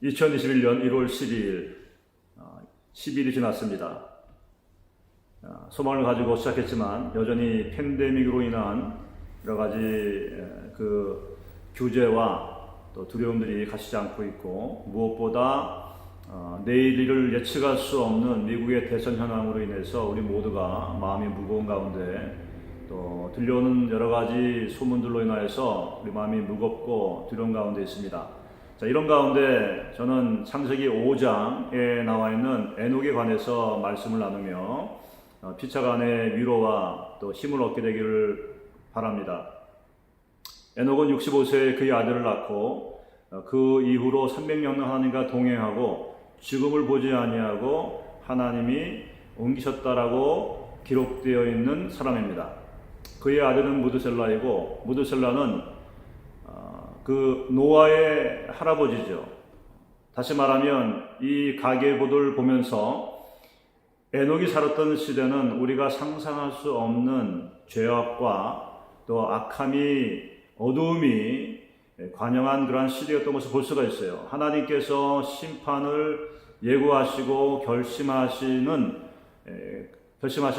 2021년 1월 12일, 10일이 지났습니다. 소망을 가지고 시작했지만 여전히 팬데믹으로 인한 여러 가지 규제와 또 두려움들이 가시지 않고 있고, 무엇보다 내일을 예측할 수 없는 미국의 대선 현황으로 인해서 우리 모두가 마음이 무거운 가운데, 또 들려오는 여러 가지 소문들로 인하여서 우리 마음이 무겁고 두려운 가운데 있습니다. 자, 이런 가운데 저는 창세기 5장에 나와 있는 에녹에 관해서 말씀을 나누며 피차간의 위로와 또 힘을 얻게 되기를 바랍니다. 에녹은 65세에 그의 아들을 낳고 그 이후로 300년을 하나님과 동행하고 죽음을 보지 아니하고 하나님이 옮기셨다라고 기록되어 있는 사람입니다. 그의 아들은 무드셀라이고, 무드셀라는 그 노아의 할아버지죠. 다시 말하면 이 가계부를 보면서 에녹이 살았던 시대는 우리가 상상할 수 없는 죄악과 또 악함이, 어두움이 관영한 그러한 시대였던 것을 볼 수가 있어요. 하나님께서 심판을 예고하시고 결심하실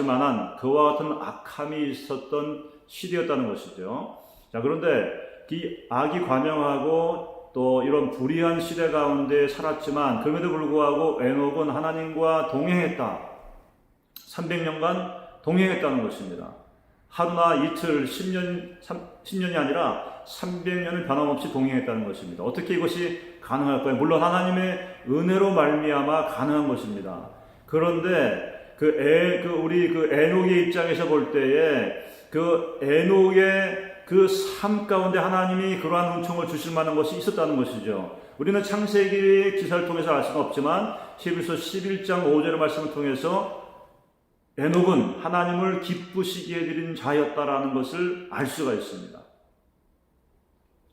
만한 그와 같은 악함이 있었던 시대였다는 것이죠. 자, 그런데 이 악이 관영하고 또 이런 불의한 시대 가운데 살았지만 그럼에도 불구하고 에녹은 하나님과 동행했다. 300년간 동행했다는 것입니다. 하루나 이틀, 10년이 아니라 300년을 변함없이 동행했다는 것입니다. 어떻게 이것이 가능할까요? 물론 하나님의 은혜로 말미암아 가능한 것입니다. 그런데 우리 에녹의 입장에서 볼 때에 그 에녹의 그 삶 가운데 하나님이 그러한 은총을 주실 만한 것이 있었다는 것이죠. 우리는 창세기 기사를 통해서 알 수는 없지만 히브리서 11장 5절의 말씀을 통해서 에녹은 하나님을 기쁘시게 해드린 자였다라는 것을 알 수가 있습니다.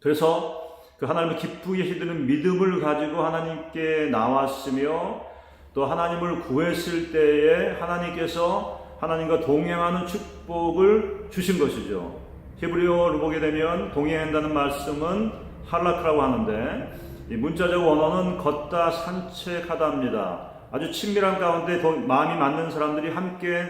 그래서 그 하나님을 기쁘게 해드리는 믿음을 가지고 하나님께 나왔으며, 또 하나님을 구했을 때에 하나님께서 하나님과 동행하는 축복을 주신 것이죠. 히브리어를 보게 되면 동행한다는 말씀은 할라크라고 하는데, 이 문자적 원어는 걷다, 산책하다입니다. 아주 친밀한 가운데 마음이 맞는 사람들이 함께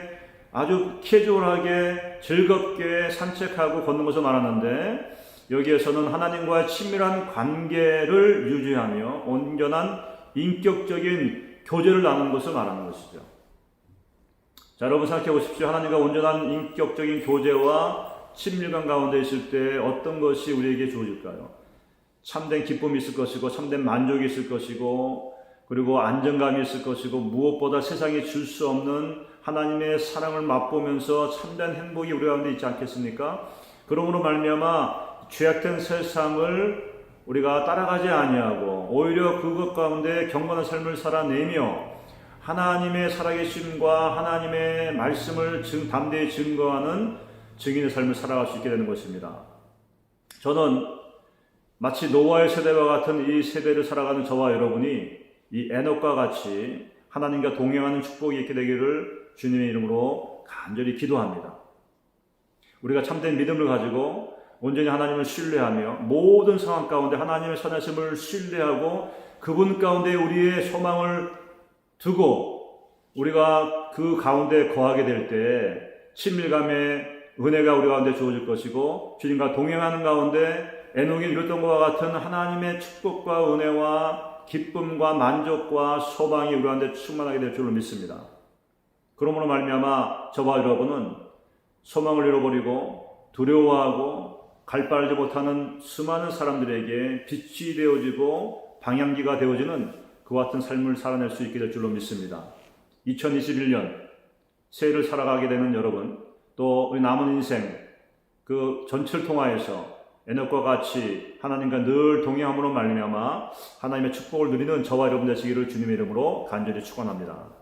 아주 캐주얼하게 즐겁게 산책하고 걷는 것을 말하는데, 여기에서는 하나님과의 친밀한 관계를 유지하며 온전한 인격적인 교제를 나누는 것을 말하는 것이죠. 자, 여러분 생각해 보십시오. 하나님과 온전한 인격적인 교제와 친밀감 가운데 있을 때 어떤 것이 우리에게 주어질까요? 참된 기쁨이 있을 것이고, 참된 만족이 있을 것이고, 그리고 안정감이 있을 것이고, 무엇보다 세상에 줄 수 없는 하나님의 사랑을 맛보면서 참된 행복이 우리 가운데 있지 않겠습니까? 그러므로 말미암아 죄악된 세상을 우리가 따라가지 아니하고 오히려 그것 가운데 경건한 삶을 살아내며 하나님의 살아계심과 하나님의 말씀을 담대히 증거하는 증인의 삶을 살아갈 수 있게 되는 것입니다. 저는 마치 노아의 세대와 같은 이 세대를 살아가는 저와 여러분이 이 에녹과 같이 하나님과 동행하는 축복이 있게 되기를 주님의 이름으로 간절히 기도합니다. 우리가 참된 믿음을 가지고 온전히 하나님을 신뢰하며 모든 상황 가운데 하나님의 선하심을 신뢰하고 그분 가운데 우리의 소망을 두고 우리가 그 가운데 거하게 될 때 친밀감의 은혜가 우리 가운데 주어질 것이고, 주님과 동행하는 가운데 에녹이 이뤘던 것과 같은 하나님의 축복과 은혜와 기쁨과 만족과 소망이 우리 가운데 충만하게 될 줄로 믿습니다. 그러므로 말미암아 저와 여러분은 소망을 잃어버리고 두려워하고 갈 바를 알지 못하는 수많은 사람들에게 빛이 되어지고 방향기가 되어지는 그와 같은 삶을 살아낼 수 있게 될 줄로 믿습니다. 2021년 새해를 살아가게 되는 여러분, 또 우리 남은 인생 그 전체를 통하여서 에녹과 같이 하나님과 늘 동행함으로 말미암아 하나님의 축복을 누리는 저와 여러분 되시기를 주님의 이름으로 간절히 축원합니다.